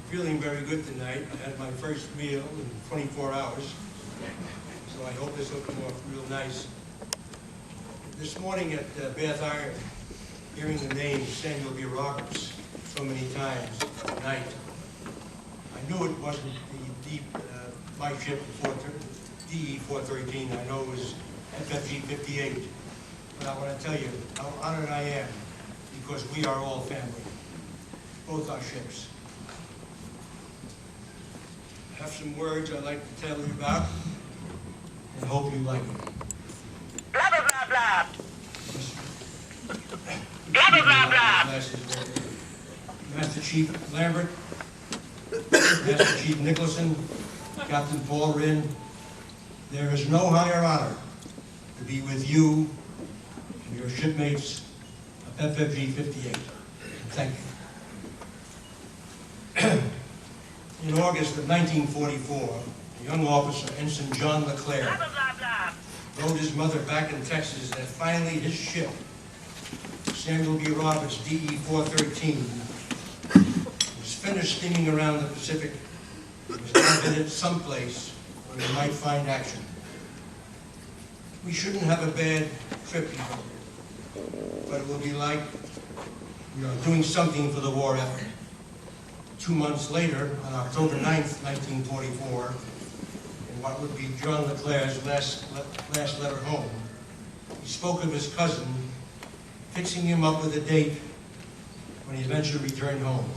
feeling very good tonight. I had my first meal in 24 hours, so I hope this will come off real nice. This morning at Bath Iron, hearing the name Samuel B. Roberts so many times at night, I knew it wasn't the deep, my ship, DE 413. I know it was FFG 58. But I want to tell you how honored I am, because we are all family, both our ships. I have some words I'd like to tell you about, and hope you like them. Blah, blah, blah, blah. Blah, blah, blah, blah. Master Chief Lambert, Master Chief Nicholson, Captain Paul Rinn, there is no higher honor to be with you and your shipmates of FFG 58. Thank you. In August of 1944, a young officer, Ensign John LeClaire, Blah, blah, blah, blah. wrote his mother back in Texas that finally his ship, Samuel B. Roberts, DE 413, was finished steaming around the Pacific and was now headed someplace where we might find action. We shouldn't have a bad trip, but it will be like we are doing something for the war effort. 2 months later, on October 9th, 1944, in what would be John LeClaire's last letter home, he spoke of his cousin, fixing him up with a date when he eventually returned home.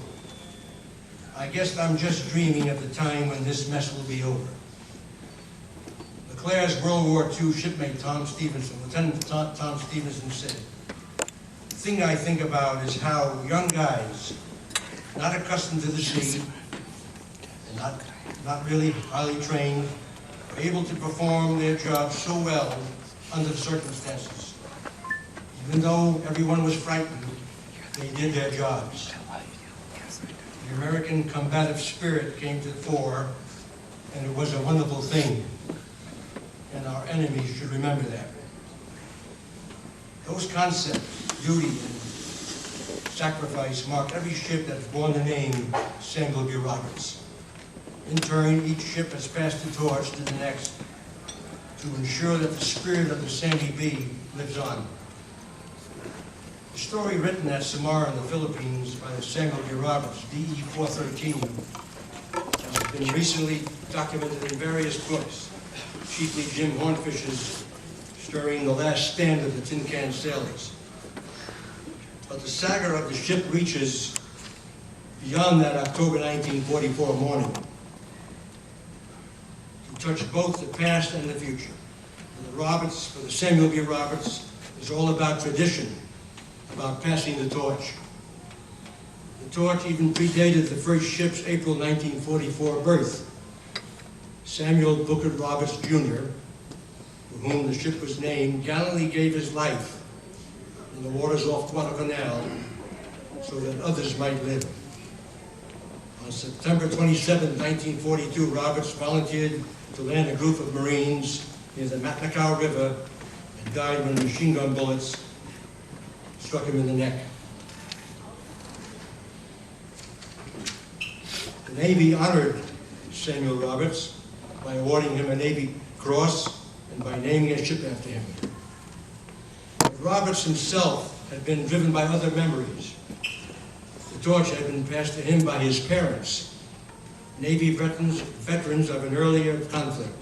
I guess I'm just dreaming of the time when this mess will be over. LeClaire's World War II shipmate Tom Stevenson, Lieutenant Tom Stevenson, said, "The thing I think about is how young guys, not accustomed to the sea, and not really highly trained, are able to perform their jobs so well under the circumstances. Even though everyone was frightened, they did their jobs. The American combative spirit came to the fore, and it was a wonderful thing. And our enemies should remember that. Those concepts, duty and sacrifice, mark every ship that's borne the name Samuel B. Roberts. In turn, each ship has passed the torch to the next to ensure that the spirit of the Sammy B lives on. The story written at Samar in the Philippines by the Samuel B. Roberts, DE 413, has been recently documented in various books, chiefly Jim Hornfish's Stirring the Last Stand of the Tin Can Sailors. But the saga of the ship reaches beyond that October 1944 morning to touch both the past and the future. For the Samuel B. Roberts, is all about tradition, about passing the torch. The torch even predated the first ship's April 1944 birth. Samuel Booker Roberts, Jr., for whom the ship was named, gallantly gave his life in the waters off Guadalcanal so that others might live. On September 27, 1942, Roberts volunteered to land a group of Marines near the Matnakau River and died when machine gun bullets struck him in the neck. The Navy honored Samuel Roberts by awarding him a Navy Cross and by naming a ship after him. But Roberts himself had been driven by other memories. The torch had been passed to him by his parents, Navy veterans of an earlier conflict.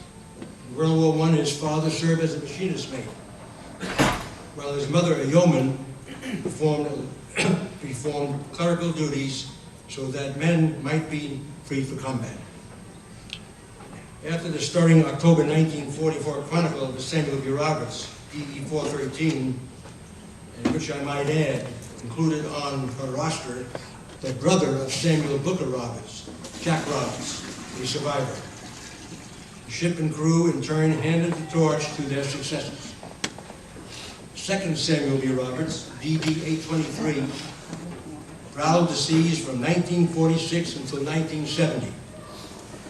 In World War I, his father served as a machinist mate, while his mother, a yeoman, performed clerical duties so that men might be free for combat. After the stirring October 1944 chronicle of the Samuel B. Roberts, DE 413, and which I might add, included on her roster the brother of Samuel Booker Roberts, Jack Roberts, a survivor. The ship and crew in turn handed the torch to their successors. Second Samuel B. Roberts, DD 823, prowled the seas from 1946 until 1970,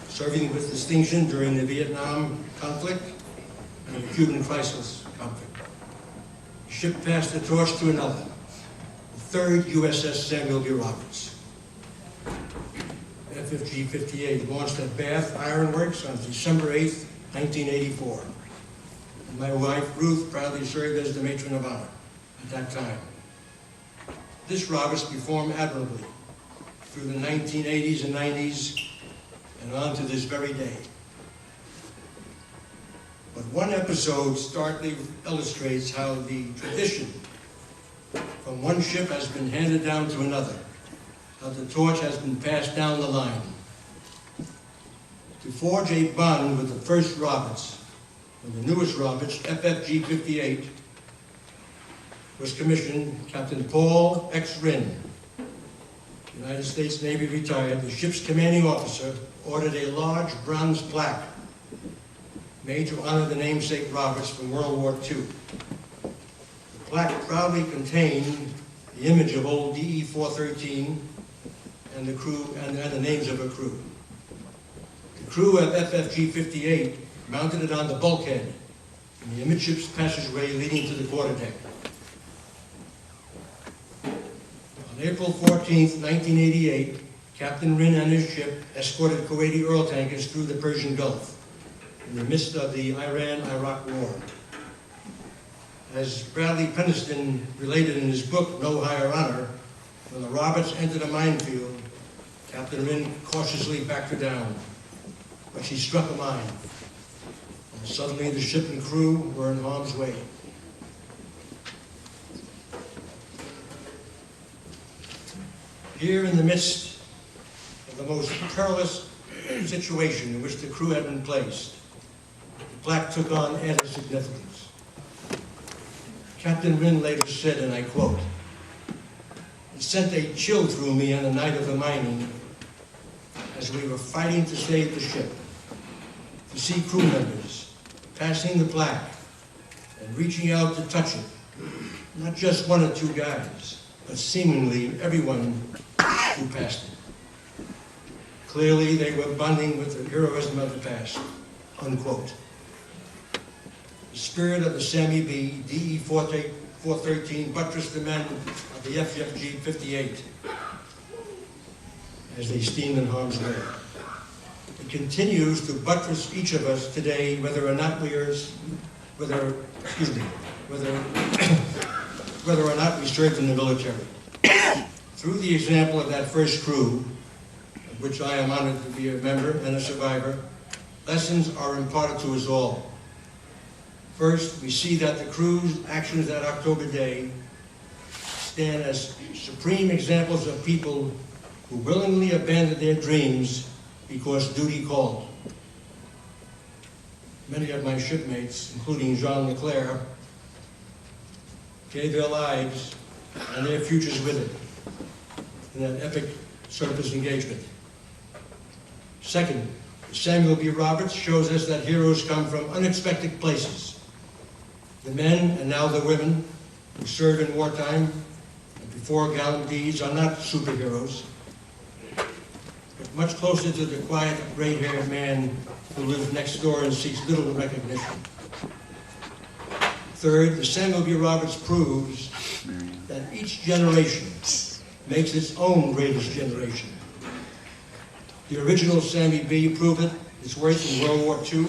serving with distinction during the Vietnam conflict and the Cuban crisis conflict. The ship passed the torch to another, the third USS Samuel B. Roberts. FFG 58, launched at Bath Iron Works on December 8th, 1984. And my wife, Ruth, proudly served as the matron of honor at that time. This Roberts performed admirably through the 1980s and 90s and on to this very day. But one episode starkly illustrates how the tradition from one ship has been handed down to another, how the torch has been passed down the line. To forge a bond with the first Roberts, and the newest Roberts, FFG 58, was commissioned Captain Paul X. Rinn, United States Navy retired. The ship's commanding officer ordered a large bronze plaque made to honor the namesake Roberts from World War II. The plaque proudly contained the image of old DE-413 and the crew and the names of her crew. The crew of FFG 58 mounted it on the bulkhead in the amidships passageway leading to the quarterdeck. On April 14th, 1988, Captain Rinn and his ship escorted Kuwaiti oil tankers through the Persian Gulf in the midst of the Iran-Iraq War. As Bradley Penniston related in his book, No Higher Honor, when the Roberts entered a minefield, Captain Rinn cautiously backed her down, but she struck a mine, and suddenly the ship and crew were in harm's way. Here in the midst of the most perilous situation in which the crew had been placed, the plaque took on added significance. Captain Rinn later said, and I quote, "It sent a chill through me on the night of the mining as we were fighting to save the ship, to see crew members passing the plaque and reaching out to touch it, not just one or two guys, but seemingly everyone who passed it. Clearly, they were bonding with the heroism of the past," unquote. The spirit of the Sammy B, DE-413 buttressed the men of the FFG 58 as they steamed in harm's way. It continues to buttress each of us today, whether or not we served in the military. Through the example of that first crew, of which I am honored to be a member and a survivor, lessons are imparted to us all. First, we see that the crew's actions that October day stand as supreme examples of people who willingly abandoned their dreams because duty called. Many of my shipmates, including Jean Leclerc, gave their lives and their futures with it in that epic surface engagement. Second, Samuel B. Roberts shows us that heroes come from unexpected places. The men, and now the women, who serve in wartime and before gallant deeds are not superheroes, but much closer to the quiet, gray-haired man who lives next door and seeks little recognition. Third, the Samuel B. Roberts proves that each generation makes its own greatest generation. The original Sammy B. proved its worth in World War II,